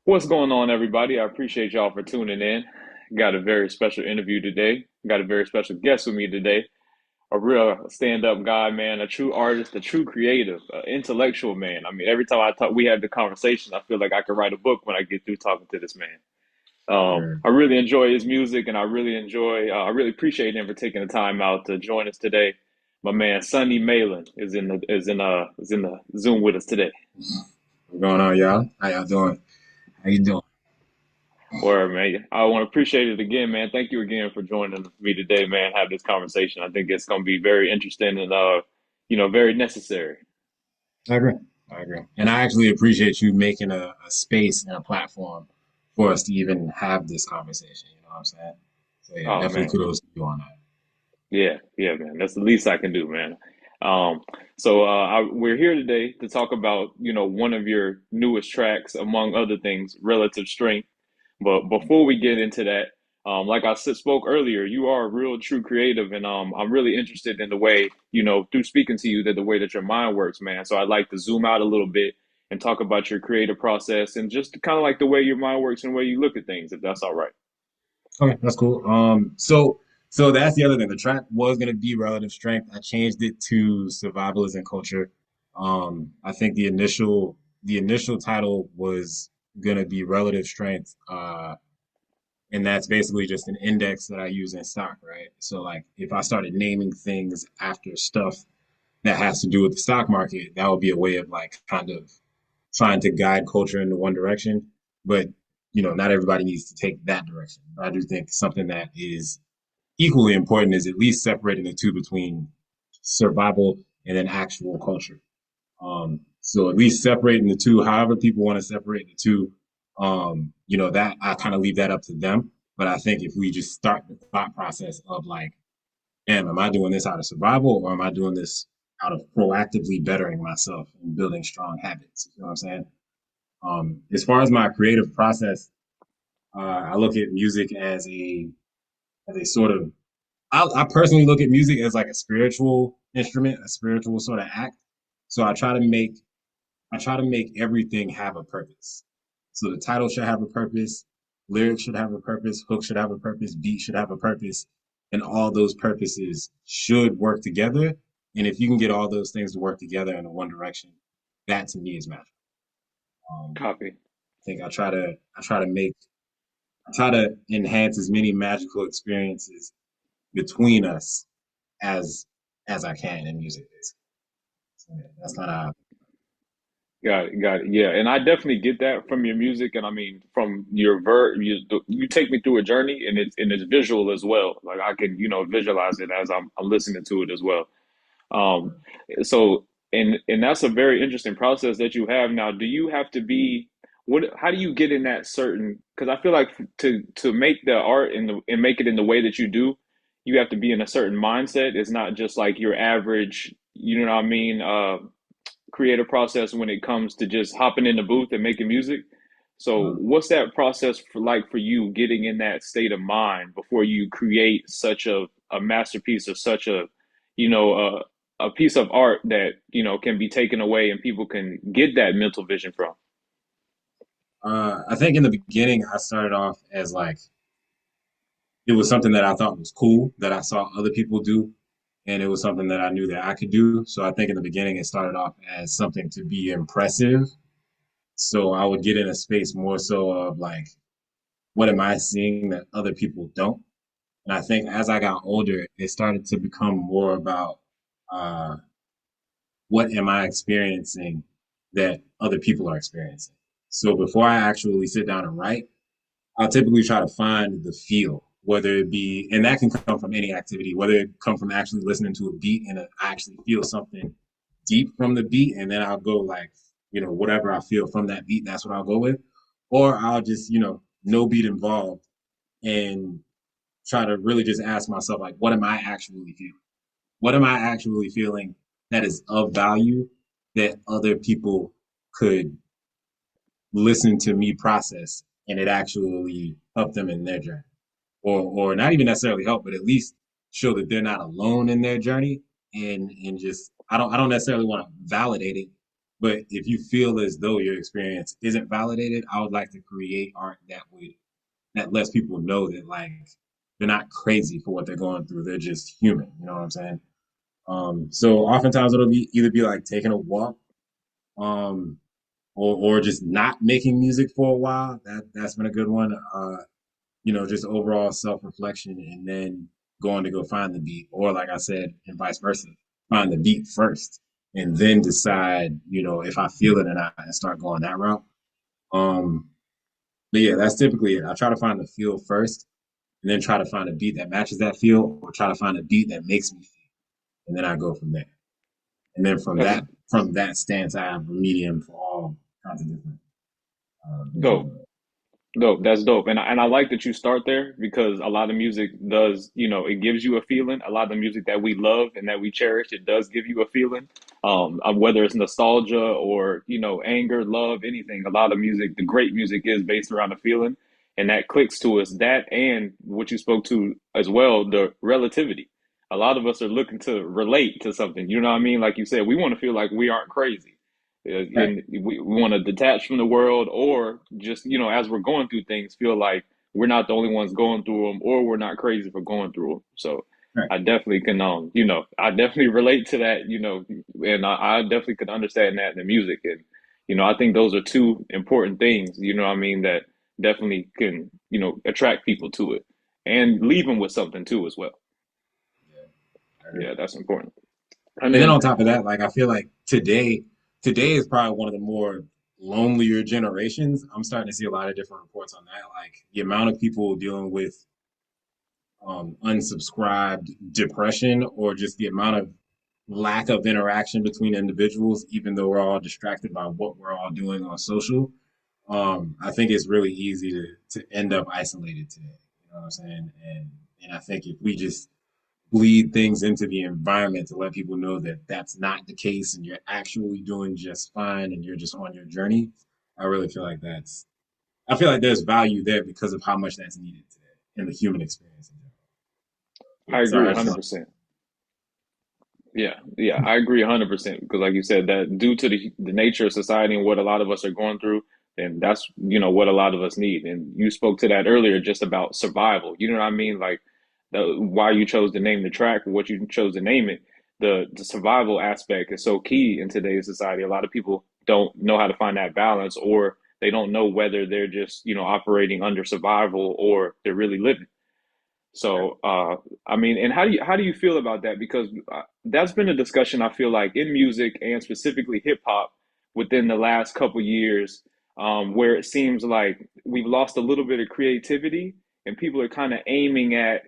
What's going on, everybody? I appreciate y'all for tuning in. Got a very special interview today. Got a very special guest with me today. A real stand-up guy, man, a true artist, a true creative, intellectual man. I mean, every time I talk, we have the conversation, I feel like I could write a book when I get through talking to this man. Sure. I really enjoy his music, and I really appreciate him for taking the time out to join us today. My man, Sonny Malin, is in the Zoom with us today. What's going on, y'all? How y'all doing? How you doing? Word, man. I want to appreciate it again, man. Thank you again for joining me today, man. Have this conversation. I think it's going to be very interesting and, very necessary. I agree. I agree. And I actually appreciate you making a space and a platform for us to even have this conversation. You know what I'm saying? So yeah, Oh definitely man, kudos to you on that. yeah, man. That's the least I can do, man. We're here today to talk about, one of your newest tracks, among other things, Relative Strength. But before we get into that, like spoke earlier, you are a real true creative, and I'm really interested in the way, through speaking to you, that the way that your mind works, man. So I'd like to zoom out a little bit and talk about your creative process and just kind of like the way your mind works and the way you look at things, if that's all right. Okay, that's cool. So that's the other thing. The track was gonna be relative strength. I changed it to survival and culture. I think the initial title was gonna be relative strength. And that's basically just an index that I use in stock, right? So like if I started naming things after stuff that has to do with the stock market, that would be a way of like kind of trying to guide culture into one direction. But not everybody needs to take that direction. I do think something that is equally important is at least separating the two between survival and then actual culture. So at least separating the two, however people want to separate the two, that I kind of leave that up to them. But I think if we just start the thought process of like, damn, am I doing this out of survival or am I doing this out of proactively bettering myself and building strong habits? You know what I'm saying? As far as my creative process, I look at music as a sort of I personally look at music as like a spiritual instrument, a spiritual sort of act. So I try to make everything have a purpose. So the title should have a purpose, lyrics should have a purpose, hook should have a purpose, beat should have a purpose, and all those purposes should work together. And if you can get all those things to work together in one direction, that to me is magic. Copy. I think I try to enhance as many magical experiences between us as as I can in music. Basically. So, yeah, that's kind of Got it, got it. Yeah, and I definitely get that from your music, and I mean from your you take me through a journey, and it's visual as well. Like I can visualize it as I'm listening to it as well. Um, so and that's a very interesting process that you have now. Do you have to be what? How do you get in that certain? Because I feel like to make the art and make it in the way that you do, you have to be in a certain mindset. It's not just like your average, you know what I mean, creative process when it comes to just hopping in the booth and making music. So, uh, what's that process for you getting in that state of mind before you create such a masterpiece or such you know, a piece of art that, can be taken away and people can get that mental vision from? I think in the beginning I started off as like it was something that I thought was cool that I saw other people do, and it was something that I knew that I could do. So I think in the beginning it started off as something to be impressive. So I would get in a space more so of like, what am I seeing that other people don't? And I think as I got older, it started to become more about uh, what am I experiencing that other people are experiencing. So before I actually sit down and write, I'll typically try to find the feel, whether it be, and that can come from any activity, whether it come from actually listening to a beat and I actually feel something deep from the beat, and then I'll go like, whatever I feel from that beat, that's what I'll go with. Or I'll just, no beat involved and try to really just ask myself, like, what am I actually feeling? What am I actually feeling that is of value that other people could listen to me process and it actually help them in their journey? Or not even necessarily help, but at least show that they're not alone in their journey and just I don't necessarily want to validate it, But if you feel as though your experience isn't validated, I would like to create art that lets people know that like they're not crazy for what they're going through. They're just human. You know what I'm saying? So oftentimes it'll be either be like taking a walk, um, or just not making music for a while. That's been a good one. Just overall self reflection, and then going to go find the beat, or like I said, and vice versa, find the beat first, and then decide, if I feel it or not, and start going that route. Um, but yeah, that's typically it. I try to find the feel first, and then try to find a beat that matches that feel, or try to find a beat that makes me feel, and then I go from there. And then That's from that stance, I have a medium for all kinds of different dope. visual. Dope. That's dope. And I like that you start there because a lot of music does, it gives you a feeling. A lot of the music that we love and that we cherish, it does give you a feeling. Of whether it's nostalgia or, anger, love, anything. A lot of music, the great music is based around a feeling and that clicks to us. That and what you spoke to as well, the relativity. A lot of us are looking to relate to something. You know what I mean? Like you said, we want to feel like we aren't crazy Right, and we want to detach from the world or just as we're going through things feel like we're not the only ones going through them or we're not crazy for going through them. So right. I definitely can I definitely relate to that, and I definitely could understand that in the music. And I think those are two important things, what I mean, that definitely can attract people to it and leave them with something too as well. Yeah, I agree. Yeah, that's important. And And then then on top of that, like I feel like today is probably one of the more lonelier generations. I'm starting to see a lot of different reports on that. Like the amount of people dealing with unsubscribed depression, or just the amount of lack of interaction between individuals, even though we're all distracted by what we're all doing on social. I think it's really easy to end up isolated today. You know what I'm saying? And I think if we just bleed things into the environment to let people know that that's not the case and you're actually doing just fine and you're just on your journey, I really feel like I feel like there's value there because of how much that's needed today in the human experience in general. I Yeah, agree sorry, I just want. 100%. Yeah, yeah, I agree 100% because, like you said, that due to the nature of society and what a lot of us are going through, then that's what a lot of us need. And you spoke to that earlier, just about survival. You know what I mean? Like why you chose to name the track, what you chose to name it. The survival aspect is so key in today's society. A lot of people don't know how to find that balance, or they don't know whether they're just operating under survival or they're really living. Right. So, I mean, and how do you feel about that? Because that's been a discussion I feel like in music and specifically hip hop within the last couple years, where it seems like we've lost a little bit of creativity and people are kind of aiming at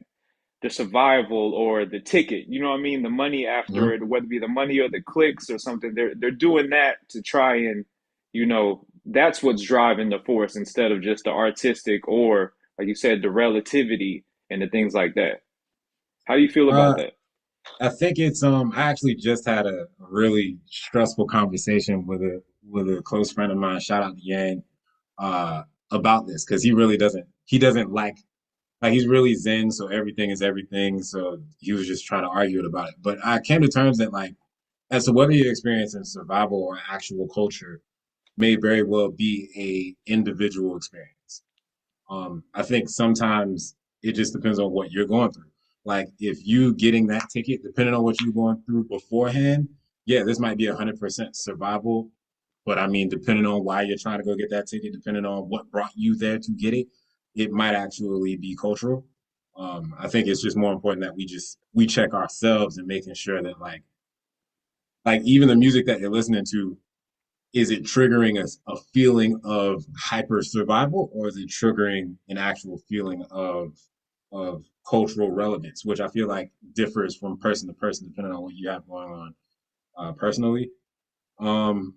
the survival or the ticket. You know what I mean? The money after Mhm. it, whether it be the money or the clicks or something. They're doing that to try and that's what's driving the force instead of just the artistic or like you said the relativity and the things like that. How do you feel about Uh, that? I think it's I actually just had a really stressful conversation with a close friend of mine. Shout out to Yang, uh, about this because he doesn't like he's really zen, so everything is everything. So he was just trying to argue it about it. But I came to terms that like as to whether you're experiencing survival or actual culture may very well be a individual experience. I think sometimes it just depends on what you're going through. Like if you getting that ticket, depending on what you're going through beforehand, yeah, this might be 100% survival. But I mean, depending on why you're trying to go get that ticket, depending on what brought you there to get it, it might actually be cultural. I think it's just more important that we check ourselves and making sure that like even the music that you're listening to, is it triggering a feeling of hyper survival, or is it triggering an actual feeling of cultural relevance, which I feel like differs from person to person depending on what you have going on personally. um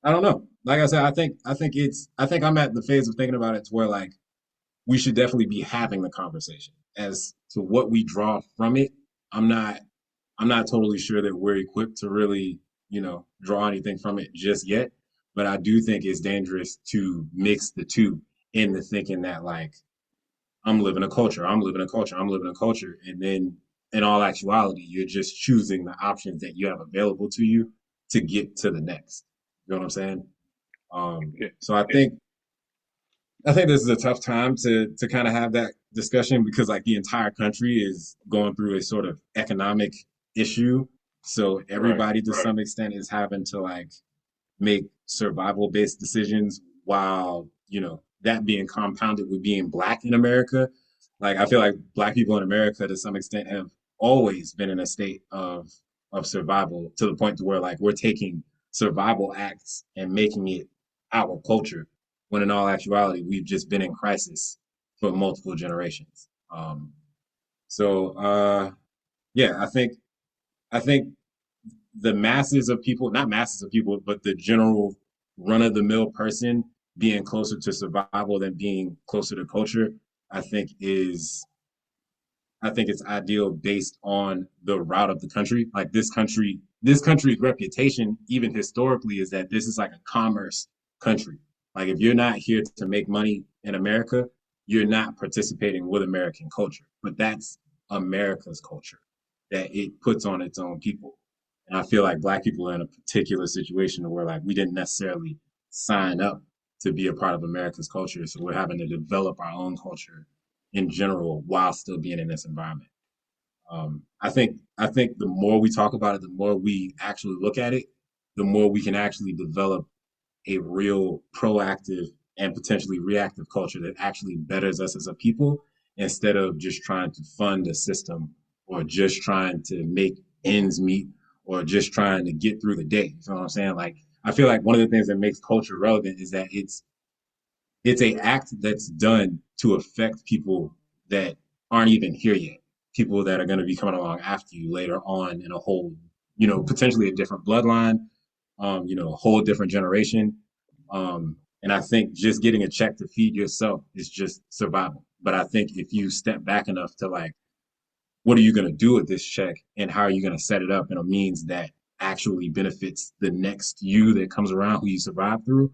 I don't know, like I said, I think I'm at the phase of thinking about it to where like we should definitely be having the conversation as to what we draw from it. I'm not i'm not totally sure that we're equipped to really, draw anything from it just yet. But I do think it's dangerous to mix the two in the thinking that like I'm living a culture, I'm living a culture, I'm living a culture, and then in all actuality, you're just choosing the options that you have available to you to get to the next. You know what I'm saying? Yeah, So I think this is a tough time to kind of have that discussion because like the entire country is going through a sort of economic issue. So right. everybody to some extent is having to like make survival based decisions while, that being compounded with being black in America. Like I feel like black people in America to some extent have always been in a state of survival to the point to where like we're taking survival acts and making it our culture when in all actuality we've just been in crisis for multiple generations. So yeah, I think the masses of people, not masses of people, but the general run of the mill person being closer to survival than being closer to culture, I think is I think it's ideal based on the route of the country. Like this country's reputation, even historically, is that this is like a commerce country. Like if you're not here to make money in America, you're not participating with American culture. But that's America's culture that it puts on its own people. And I feel like black people are in a particular situation where like we didn't necessarily sign up to be a part of America's culture. So we're having to develop our own culture in general while still being in this environment. I think the more we talk about it, the more we actually look at it, the more we can actually develop a real proactive and potentially reactive culture that actually betters us as a people instead of just trying to fund a system or just trying to make ends meet or just trying to get through the day. You know what I'm saying? Like I feel like one of the things that makes culture relevant is that it's a act that's done to affect people that aren't even here yet. People that are going to be coming along after you later on in a whole, potentially a different bloodline, a whole different generation. And I think just getting a check to feed yourself is just survival. But I think if you step back enough to like, what are you going to do with this check and how are you going to set it up in a means that actually benefits the next you that comes around who you survive through,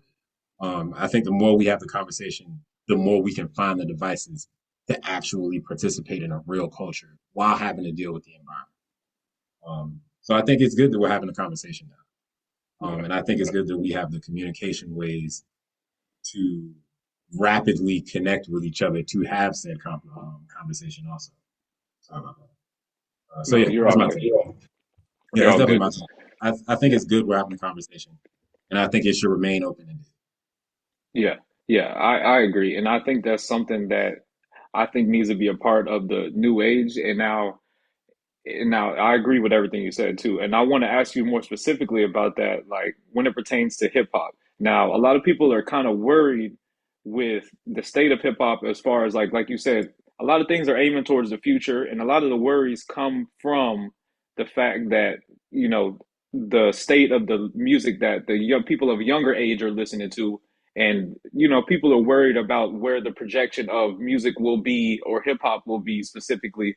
I think the more we have the conversation, the more we can find the devices to actually participate in a real culture while having to deal with the environment. So I think it's good that we're having a conversation now. Yeah, And I think it's good that we have the communication ways to rapidly connect with each other to have said conversation also. Sorry about that. So no, yeah, you're that's all my good. take. Yeah, You're that's all definitely good. my take. I think Yeah. it's good we're having a conversation. And I think it should remain open ended. Yeah, yeah, I agree. And I think that's something that I think needs to be a part of the new age. And now I agree with everything you said too. And I want to ask you more specifically about that, like when it pertains to hip hop. Now, a lot of people are kind of worried with the state of hip hop as far as like you said, a lot of things are aiming towards the future, and a lot of the worries come from the fact that, you know, the state of the music that the young people of younger age are listening to. And, people are worried about where the projection of music will be or hip hop will be specifically,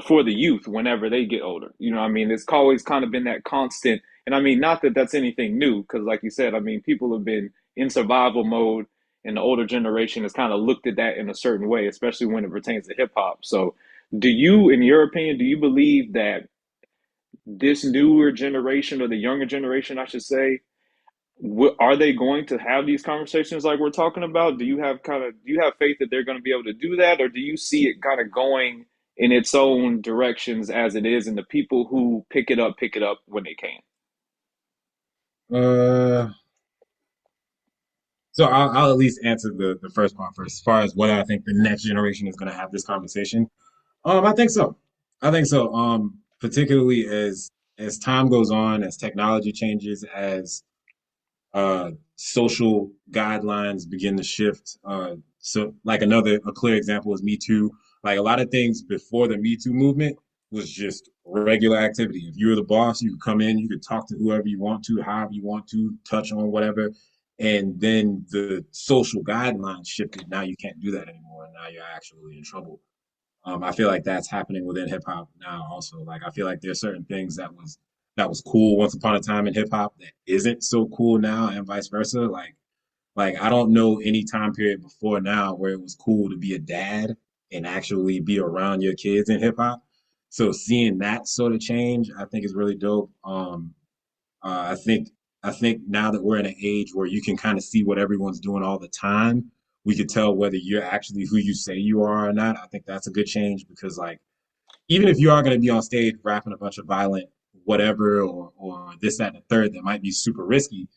for the youth whenever they get older. I mean, it's always kind of been that constant. And I mean, not that that's anything new, because like you said, I mean, people have been in survival mode, and the older generation has kind of looked at that in a certain way, especially when it pertains to hip hop. So, do you, in your opinion, do you believe that this newer generation, or the younger generation, I should say, are they going to have these conversations like we're talking about? Do you have faith that they're going to be able to do that, or do you see it kind of going in its own directions as it is, and the people who pick it up when they can? Uh, So I'll at least answer the first part first, as far as whether I think the next generation is going to have this conversation. I think so. I think so. Particularly as time goes on, as technology changes, as social guidelines begin to shift. So, like a clear example is Me Too. Like a lot of things before the Me Too movement was just regular activity. If you were the boss, you could come in, you could talk to whoever you want to, however you want to, touch on whatever. And then the social guidelines shifted. Now you can't do that anymore. And now you're actually in trouble. I feel like that's happening within hip hop now also. Like I feel like there's certain things that was cool once upon a time in hip hop that isn't so cool now and vice versa. Like I don't know any time period before now where it was cool to be a dad and actually be around your kids in hip hop. So seeing that sort of change, I think is really dope. I think now that we're in an age where you can kind of see what everyone's doing all the time, we could tell whether you're actually who you say you are or not. I think that's a good change because like even if you are going to be on stage rapping a bunch of violent whatever or this that and the third that might be super risky,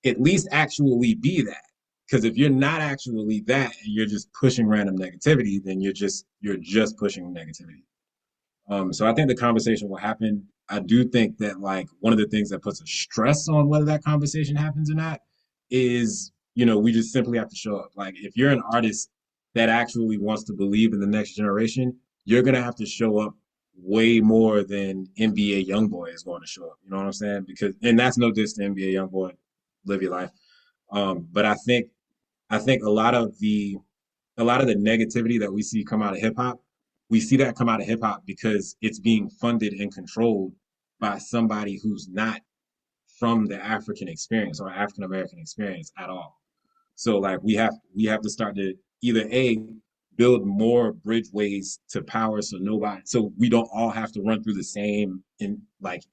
at least actually be that. Because if you're not actually that and you're just pushing random negativity, then you're just pushing negativity. So I think the conversation will happen. I do think that like one of the things that puts a stress on whether that conversation happens or not is, we just simply have to show up. Like if you're an artist that actually wants to believe in the next generation, you're gonna have to show up way more than NBA YoungBoy is going to show up. You know what I'm saying? Because and that's no diss to NBA YoungBoy, live your life. But I think a lot of the negativity that we see come out of hip hop, we see that come out of hip hop because it's being funded and controlled by somebody who's not from the African experience or African American experience at all. So like we have to start to either a build more bridgeways to power so we don't all have to run through the same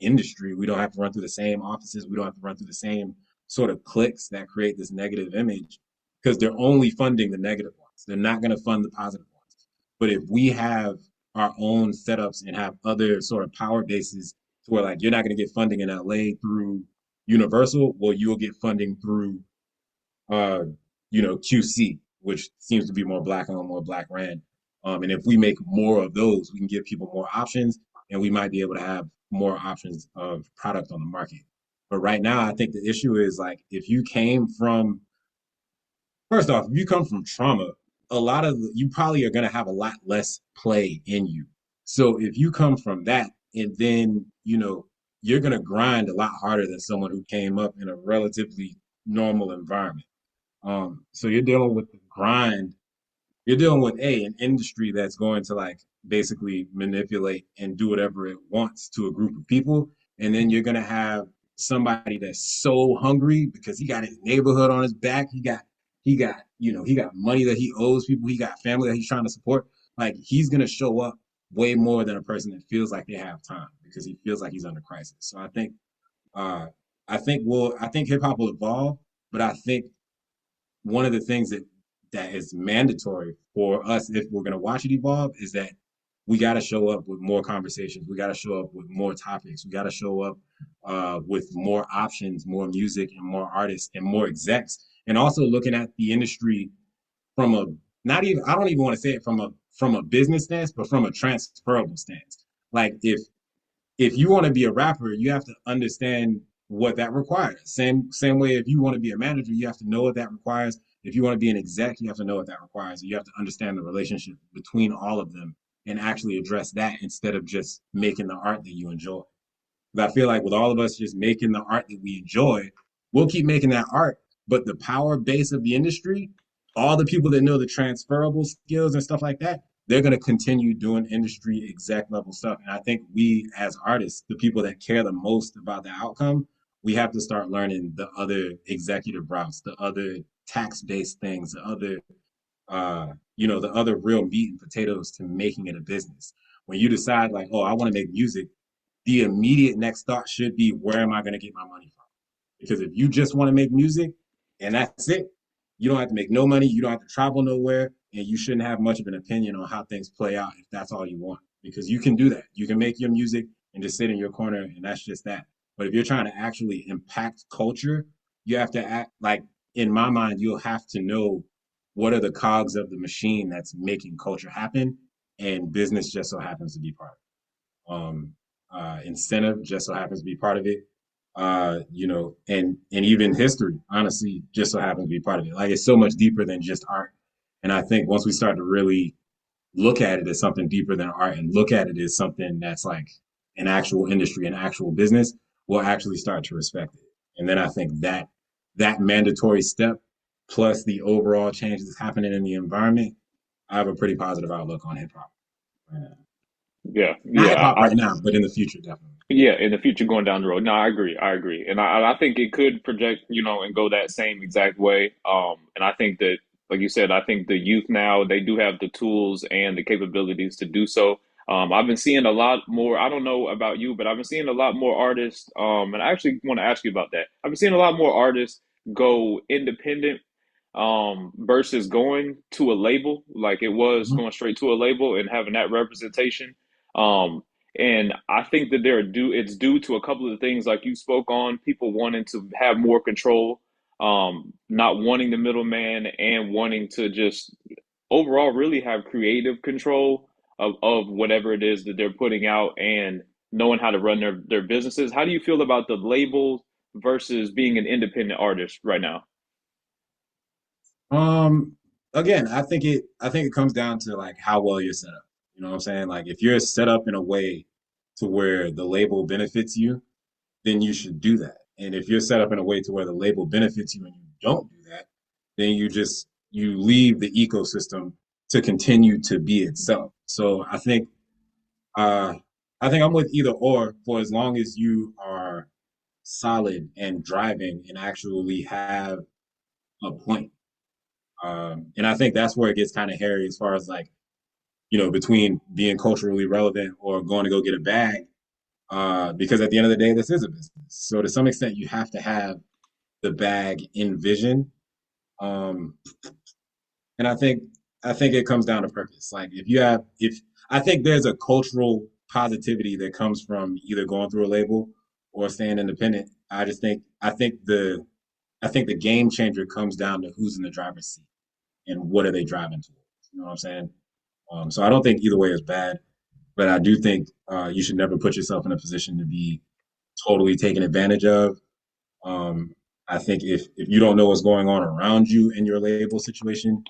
industry. We don't have to run through the same offices. We don't have to run through the same sort of cliques that create this negative image because they're only funding the negative ones. They're not going to fund the positive ones. But if we have our own setups and have other sort of power bases to where like you're not going to get funding in LA through Universal, well, you'll get funding through uh, QC, which seems to be more black owned, more black ran. And if we make more of those, we can give people more options, and we might be able to have more options of product on the market. But right now, I think the issue is like if you came from first off, if you come from trauma, you probably are going to have a lot less play in you. So if you come from that, and then you're going to grind a lot harder than someone who came up in a relatively normal environment. So you're dealing with the grind. You're dealing with an industry that's going to like basically manipulate and do whatever it wants to a group of people, and then you're gonna have somebody that's so hungry because he got his neighborhood on his back. He got money that he owes people. He got family that he's trying to support. Like he's gonna show up way more than a person that feels like they have time because he feels like he's under crisis. So uh, I think hip hop will evolve, but I think one of the things that is mandatory for us if we're going to watch it evolve is that we got to show up with more conversations. We got to show up with more topics. We got to show up with more options, more music, and more artists and more execs, and also looking at the industry from a not even I don't even want to say it from a business stance, but from a transferable stance. Like if you want to be a rapper, you have to understand what that requires. Same way if you want to be a manager, you have to know what that requires. If you want to be an exec, you have to know what that requires. You have to understand the relationship between all of them and actually address that instead of just making the art that you enjoy. Because I feel like with all of us just making the art that we enjoy, we'll keep making that art. But the power base of the industry, all the people that know the transferable skills and stuff like that, they're going to continue doing industry exec level stuff. And I think we, as artists, the people that care the most about the outcome, we have to start learning the other executive routes, the other tax based things, the other real meat and potatoes to making it a business. When you decide, like, oh, I want to make music, the immediate next thought should be, where am I going to get my money from? Because if you just want to make music and that's it, you don't have to make no money, you don't have to travel nowhere, and you shouldn't have much of an opinion on how things play out if that's all you want. Because you can do that. You can make your music and just sit in your corner, and that's just that. But if you're trying to actually impact culture, you have to act like, in my mind, you'll have to know what are the cogs of the machine that's making culture happen, and business just so happens to be part of it. Incentive just so happens to be part of it. And even history, honestly, just so happens to be part of it. Like it's so much deeper than just art. And I think once we start to really look at it as something deeper than art and look at it as something that's like an actual industry, an actual business, we'll actually start to respect it. And then I think that mandatory step plus the overall change that's happening in the environment, I have a pretty positive outlook on hip hop. Yeah, Not yeah. hip hop right now, but in the future, definitely. Yeah, in the future going down the road. No, I agree. I agree. And I think it could project, and go that same exact way. And I think that, like you said, I think the youth now, they do have the tools and the capabilities to do so. I've been seeing a lot more. I don't know about you, but I've been seeing a lot more artists. And I actually want to ask you about that. I've been seeing a lot more artists go independent versus going to a label, like it was Mhm. going straight to a label and having that representation. Um, and I think that it's due to a couple of things like you spoke on, people wanting to have more control, not wanting the middleman and wanting to just overall really have creative control of whatever it is that they're putting out and knowing how to run their businesses. How do you feel about the label versus being an independent artist right now? Um, Again, I think it comes down to like how well you're set up. You know what I'm saying? Like if you're set up in a way to where the label benefits you, then you should do that. And if you're set up in a way to where the label benefits you and you don't do that, then you leave the ecosystem to continue to be itself. So uh I think I'm with either or for as long as you are solid and driving and actually have a point. And I think that's where it gets kind of hairy as far as like, between being culturally relevant or going to go get a bag. Because at the end of the day, this is a business. So to some extent, you have to have the bag in vision. Um, and I think it comes down to purpose. Like if I think there's a cultural positivity that comes from either going through a label or staying independent. I think the game changer comes down to who's in the driver's seat and what are they driving towards. You know what I'm saying? So I don't think either way is bad, but I do think you should never put yourself in a position to be totally taken advantage of. Um, I think if you don't know what's going on around you in your label situation,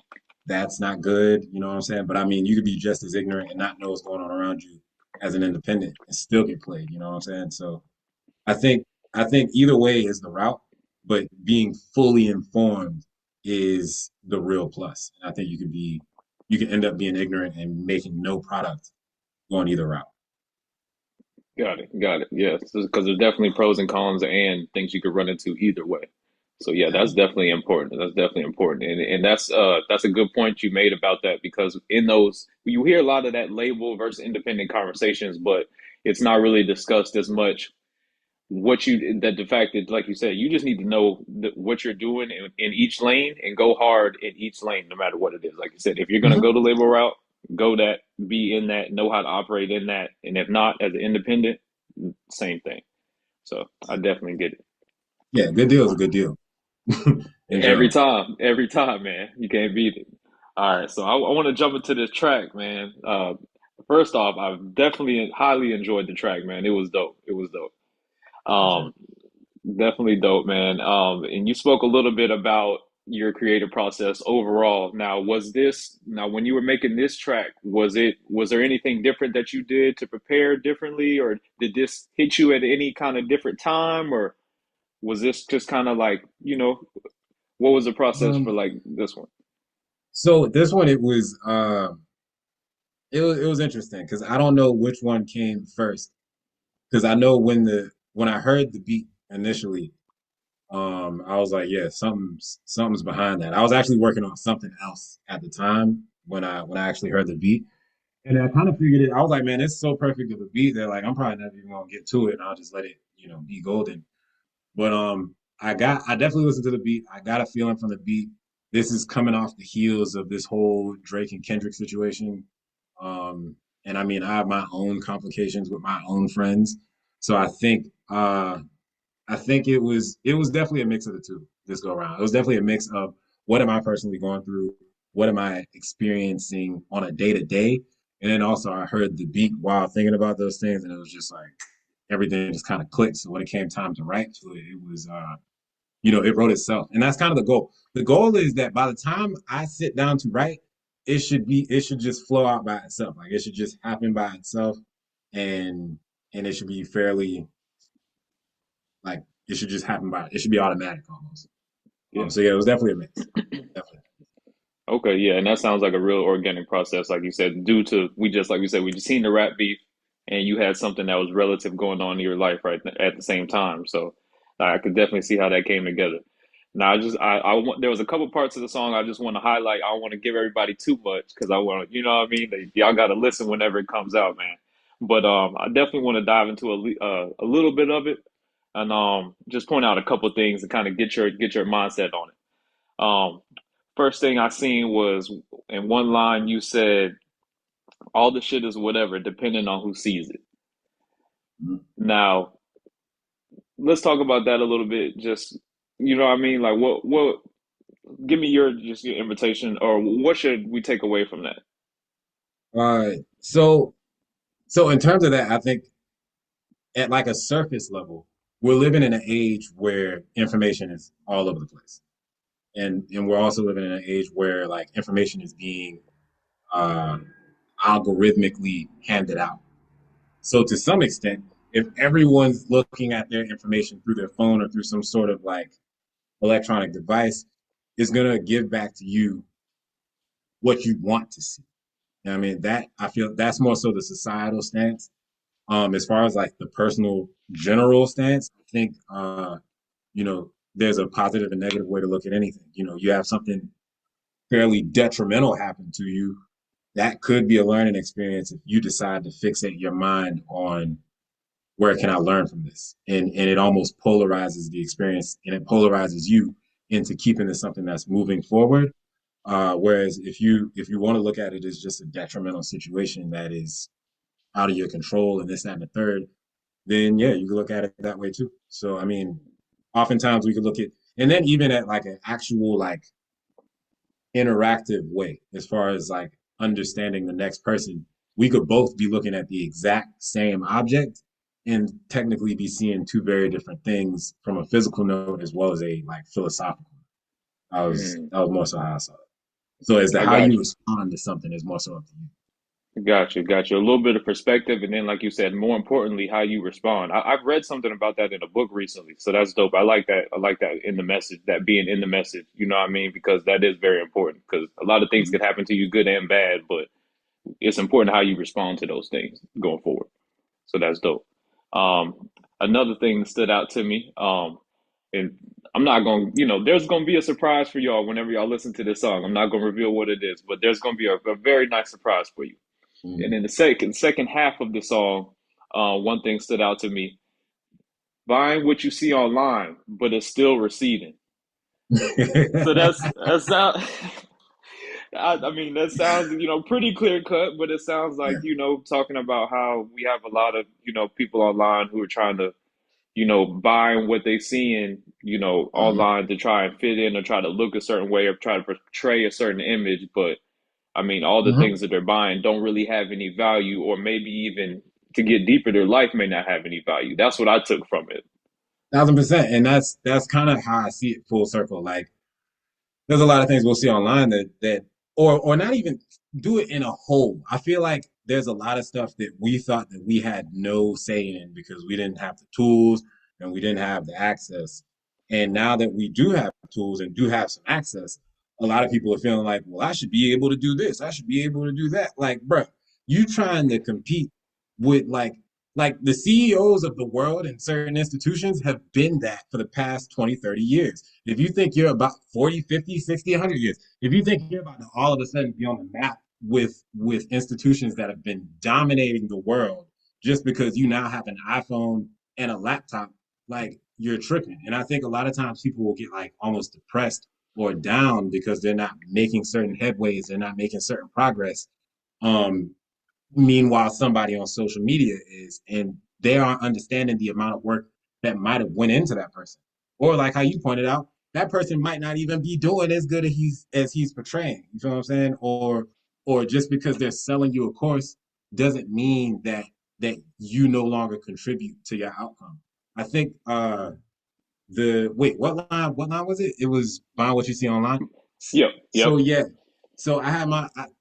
that's not good. You know what I'm saying? But I mean, you could be just as ignorant and not know what's going on around you as an independent and still get played. You know what I'm saying? So I think I think either way is the route, but being fully informed is the real plus. And I think you can end up being ignorant and making no product going either route. Got it. Got it. Yes, because there's definitely pros and cons and things you could run into either way. So yeah, that's Yeah. definitely important. That's definitely important, and that's a good point you made about that because in those you hear a lot of that label versus independent conversations, but it's not really discussed as much what you that the fact that like you said you just need to know what you're doing in each lane and go hard in each lane no matter what it is like you said if you're going to Hmm. go the label route go that be in that know how to operate in that and if not as an independent same thing so I definitely get it Yeah, good deal is a good deal in general. every time man you can't beat it all right so I want to jump into this track man first off I've definitely highly enjoyed the track man it was dope Appreciate um Definitely dope, man. And you spoke a little bit about your creative process overall. Now when you were making this track, was there anything different that you did to prepare differently, or did this hit you at any kind of different time, or was this just kind of like, what was the it. process for like this one? So this one it was interesting because I don't know which one came first because I know when I heard the beat initially, I was like, yeah, something's behind that. I was actually working on something else at the time when I actually heard the beat, and I kind of figured it. I was like, man, it's so perfect of a beat that like I'm probably never even gonna get to it, and I'll just let it, be golden. But I definitely listened to the beat. I got a feeling from the beat. This is coming off the heels of this whole Drake and Kendrick situation. Um, and I mean, I have my own complications with my own friends. So I think it was definitely a mix of the two this go around. It was definitely a mix of what am I personally going through, what am I experiencing on a day to day, and then also I heard the beat while thinking about those things, and it was just like everything just kind of clicked. So when it came time to write to it, it was it wrote itself, and that's kind of the goal. The goal is that by the time I sit down to write, it should just flow out by itself. Like it should just happen by itself, and it should be fairly like it should just happen by it should be automatic almost. Yeah. So yeah, it was definitely a mix. Definitely. Okay, yeah, and that sounds like a real organic process, like you said, due to we just like we said, we just seen the rap beef and you had something that was relative going on in your life right at the same time. So I could definitely see how that came together. Now, I want, there was a couple parts of the song I just want to highlight. I don't want to give everybody too much because I want to, you know what I mean? Y'all got to listen whenever it comes out, man. But I definitely want to dive into a little bit of it and just point out a couple things and kind of get your mindset on it. First thing I seen was in one line you said, "All the shit is whatever, depending on who sees it." Now, let's talk about that a little bit. Just you know what I mean? Like what give me your just your invitation or what should we take away from that? So so in terms of that, I think at like a surface level, we're living in an age where information is all over the place. And we're also living in an age where like information is being uh, algorithmically handed out. So to some extent, if everyone's looking at their information through their phone or through some sort of like electronic device, it's gonna give back to you what you want to see. You know what I mean, that I feel that's more so the societal stance. As far as like the personal general stance, I think you know, there's a positive and negative way to look at anything. You know, you have something fairly detrimental happen to you, that could be a learning experience if you decide to fixate your mind on where can I learn from this, and it almost polarizes the experience and it polarizes you into keeping this something that's moving forward. Whereas if you want to look at it as just a detrimental situation that is out of your control and this that and the third, then yeah, you can look at it that way too. So I mean, oftentimes we could look at and then even at like an actual like interactive way as far as like understanding the next person. We could both be looking at the exact same object and technically be seeing two very different things from a physical note as well as a like philosophical. Mm, That was more so how I saw it. So is that I how got you you. respond to something is more so up to Got you, got you. A little bit of perspective, and then, like you said, more importantly, how you respond. I've read something about that in a book recently, so that's dope. I like that. I like that in the message, that being in the message. You know what I mean? Because that is very important. Because a lot of things you. could happen to you, good and bad, but it's important how you respond to those things going forward. So that's dope. Another thing that stood out to me, and I'm not going, to, you know, there's going to be a surprise for y'all whenever y'all listen to this song. I'm not going to reveal what it is, but there's going to be a very nice surprise for you. And Mhm. in the second half of the song, one thing stood out to me: buying what you see online, but it's still receiving. So that's not. I mean, that sounds pretty clear cut, but it sounds like Yeah. talking about how we have a lot of people online who are trying to buying what they seeing Mhm. online to try and fit in or try to look a certain way or try to portray a certain image, but I mean, all the Mhm. things that they're buying don't really have any value, or maybe even to get deeper, their life may not have any value. That's what I took from it. 1000%. And that's kind of how I see it full circle. Like there's a lot of things we'll see online that or not even do it in a whole. I feel like there's a lot of stuff that we thought that we had no say in because we didn't have the tools and we didn't have the access. And now that we do have tools and do have some access, a lot of people are feeling like, well, I should be able to do this. I should be able to do that. Like, bruh, you trying to compete with like the CEOs of the world and certain institutions have been that for the past 20, 30 years. If you think you're about 40, 50, 60, 100 years, if you think you're about to all of a sudden be on the map with institutions that have been dominating the world just because you now have an iPhone and a laptop, like you're tripping. And I think a lot of times people will get like almost depressed or down because they're not making certain headways, they're not making certain progress. Um, Meanwhile somebody on social media is and they aren't understanding the amount of work that might have went into that person, or like how you pointed out, that person might not even be doing as good as he's portraying, you feel what I'm saying, or just because they're selling you a course doesn't mean that you no longer contribute to your outcome. I think the wait, what line was it? It was find what you see online. Yep, yep. So yeah, so I have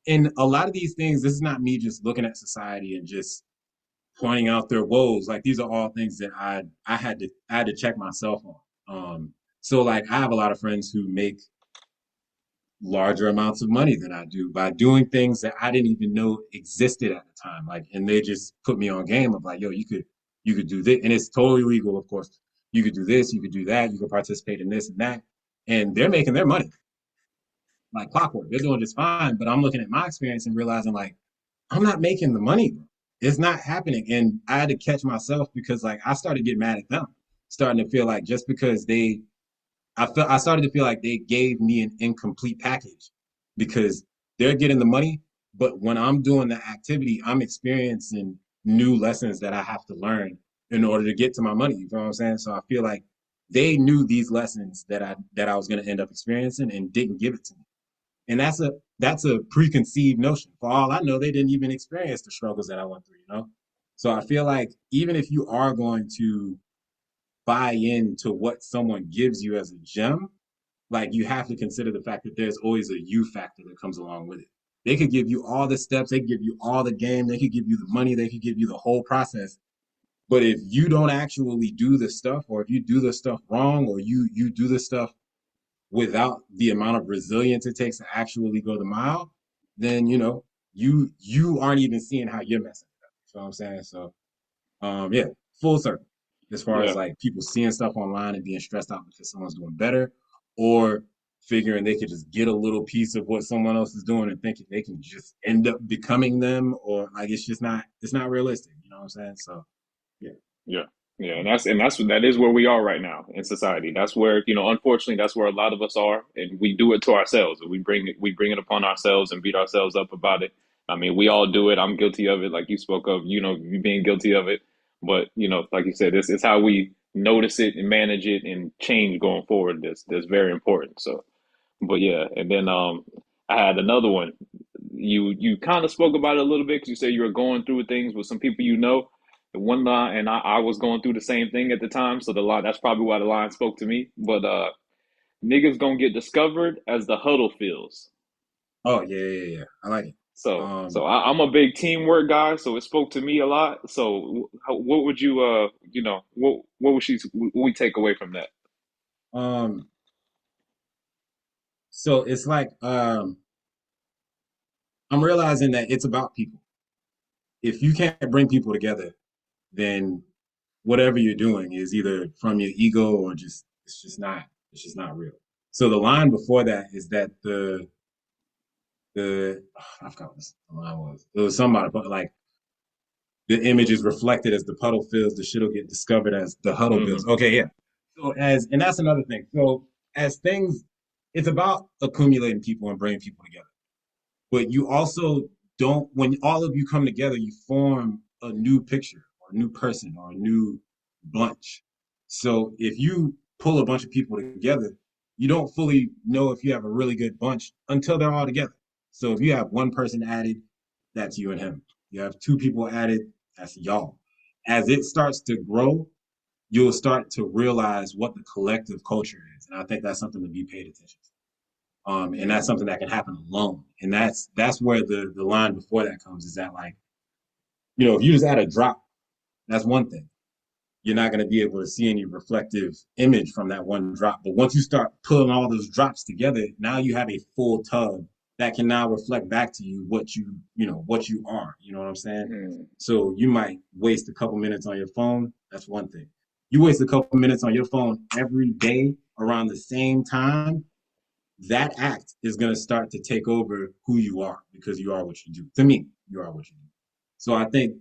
in a lot of these things, this is not me just looking at society and just pointing out their woes. Like these are all things that I had to check myself on. So like I have a lot of friends who make larger amounts of money than I do by doing things that I didn't even know existed at the time. Like, and they just put me on game of like, yo, you could do this, and it's totally legal, of course. You could do this, you could do that, you could participate in this and that. and they're making their money like clockwork. They're doing just fine. But I'm looking at my experience and realizing like I'm not making the money. It's not happening. And I had to catch myself because like I started getting mad at them, starting to feel like just because I started to feel like they gave me an incomplete package because they're getting the money, but when I'm doing the activity, I'm experiencing new lessons that I have to learn in order to get to my money. You know what I'm saying? So I feel like they knew these lessons that I was going to end up experiencing and didn't give it to me. And that's a preconceived notion. For all I know, they didn't even experience the struggles that I went through, you know? So I feel like even if you are going to buy into what someone gives you as a gem, like you have to consider the fact that there's always a you factor that comes along with it. They could give you all the steps, they could give you all the game, they could give you the money, they could give you the whole process. But if you don't actually do the stuff, or if you do the stuff wrong, or you do the stuff without the amount of resilience it takes to actually go the mile, then you aren't even seeing how you're messing it up. You know what I'm saying? So yeah, full circle. As far as Yeah, like people seeing stuff online and being stressed out because someone's doing better, or figuring they could just get a little piece of what someone else is doing and thinking they can just end up becoming them, or like it's not realistic. You know what I'm saying? So yeah. yeah, yeah, and that is where we are right now in society. That's where, unfortunately, that's where a lot of us are, and we do it to ourselves. We bring it upon ourselves and beat ourselves up about it. I mean, we all do it. I'm guilty of it, like you spoke of. You being guilty of it, but like you said, this is how we notice it and manage it and change going forward. That's very important. So, but yeah, and then I had another one. You kind of spoke about it a little bit because you said you were going through things with some people you know. The one line, and I was going through the same thing at the time, so the line, that's probably why the line spoke to me. But niggas gonna get discovered as the huddle feels. Oh yeah, yeah, yeah. I like it. So Um, I'm a big teamwork guy, so it spoke to me a lot. So what would you what would we take away from that? um, so it's like I'm realizing that it's about people. If you can't bring people together, then whatever you're doing is either from your ego or just it's just not real. So the line before that is that the I forgot what the line was. It was somebody but like the image is reflected as the puddle fills, the shit'll get discovered as the huddle builds. Hmm. Okay, yeah. So and that's another thing. So as things, it's about accumulating people and bringing people together. But you also don't, when all of you come together, you form a new picture or a new person or a new bunch. So if you pull a bunch of people together, you don't fully know if you have a really good bunch until they're all together. So if you have one person added, that's you and him. You have two people added, that's y'all. As it starts to grow, you'll start to realize what the collective culture is. And I think that's something to be paid attention to. And that's something that can happen alone. And that's where the line before that comes is that like, if you just add a drop, that's one thing. You're not going to be able to see any reflective image from that one drop. But once you start pulling all those drops together, now you have a full tub that can now reflect back to you what you are. You know what I'm saying? Mm. So you might waste a couple minutes on your phone. That's one thing. You waste a couple minutes on your phone every day around the same time, that act is going to start to take over who you are because you are what you do. To me, you are what you do. So I think,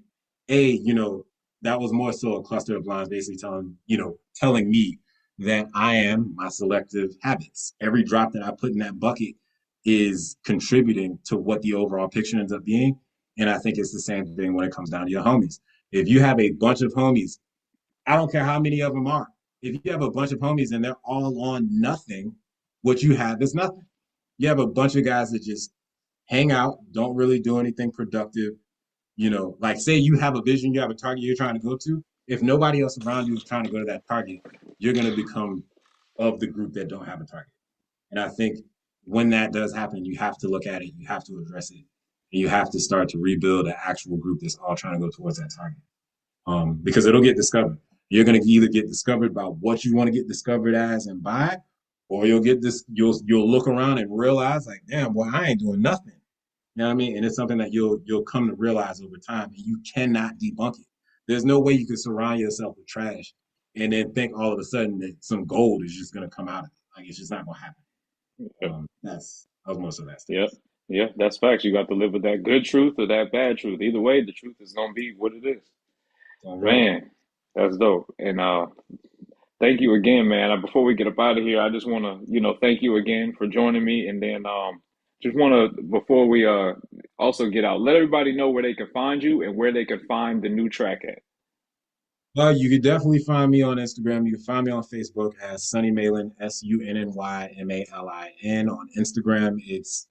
that was more so a cluster of lines basically telling me that I am my selective habits. Every drop that I put in that bucket is contributing to what the overall picture ends up being. And I think it's the same thing when it comes down to your homies. If you have a bunch of homies, I don't care how many of them are. If you have a bunch of homies and they're all on nothing, what you have is nothing. You have a bunch of guys that just hang out, don't really do anything productive. Like say you have a vision, you have a target you're trying to go to. If nobody else around you is trying to go to that target, you're going to become of the group that don't have a target. And I think when that does happen, you have to look at it, you have to address it, and you have to start to rebuild an actual group that's all trying to go towards that target. Because it'll get discovered. You're going to either get discovered by what you want to get discovered as and by, or you'll look around and realize like, damn, boy, I ain't doing nothing. You know what I mean? And it's something that you'll come to realize over time, and you cannot debunk it. There's no way you can surround yourself with trash and then think all of a sudden that some gold is just going to come out of it. Like it's just not gonna happen. Yep. That was most of that Yep. stance. Yeah, that's facts. You got to live with that good truth or that bad truth. Either way, the truth is gonna be what it is. All right. Man, that's dope. And thank you again, man. Before we get up out of here, I just want to, thank you again for joining me. And then just want to, before we also get out, let everybody know where they can find you and where they can find the new track at. Well, you can definitely find me on Instagram. You can find me on Facebook as Sunny Malin, SUNNYMALIN. On Instagram, it's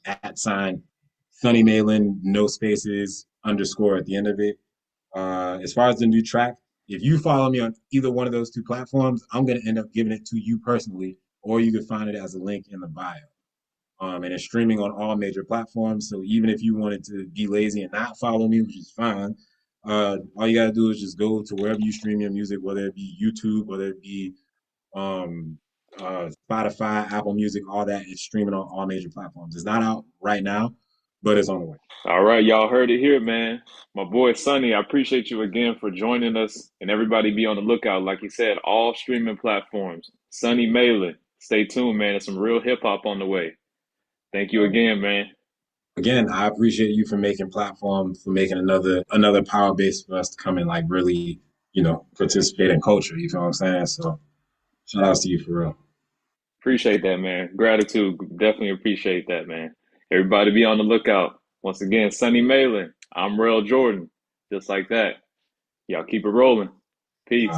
at sign Sunny Malin, no spaces, underscore at the end of it. As far as the new track, if you follow me on either one of those two platforms, I'm going to end up giving it to you personally, or you can find it as a link in the bio. And it's streaming on all major platforms. So even if you wanted to be lazy and not follow me, which is fine, all you gotta do is just go to wherever you stream your music, whether it be YouTube, whether it be um, Spotify, Apple Music, all that. It's streaming on all major platforms. It's not out right now, but it's on the way. All right, y'all heard it here, man. My boy Sonny, I appreciate you again for joining us. And everybody be on the lookout. Like you said, all streaming platforms. Sonny Malin. Stay tuned, man. There's some real hip hop on the way. Thank you Um, again, man. Again, I appreciate you for making platform, for making another power base for us to come and like really, participate in culture. You feel what I'm saying? So shout outs to you for real. Appreciate that, man. Gratitude. Definitely appreciate that, man. Everybody be on the lookout. Once again, Sonny Malin. I'm Real Jordan. Just like that. Y'all keep it rolling. Peace.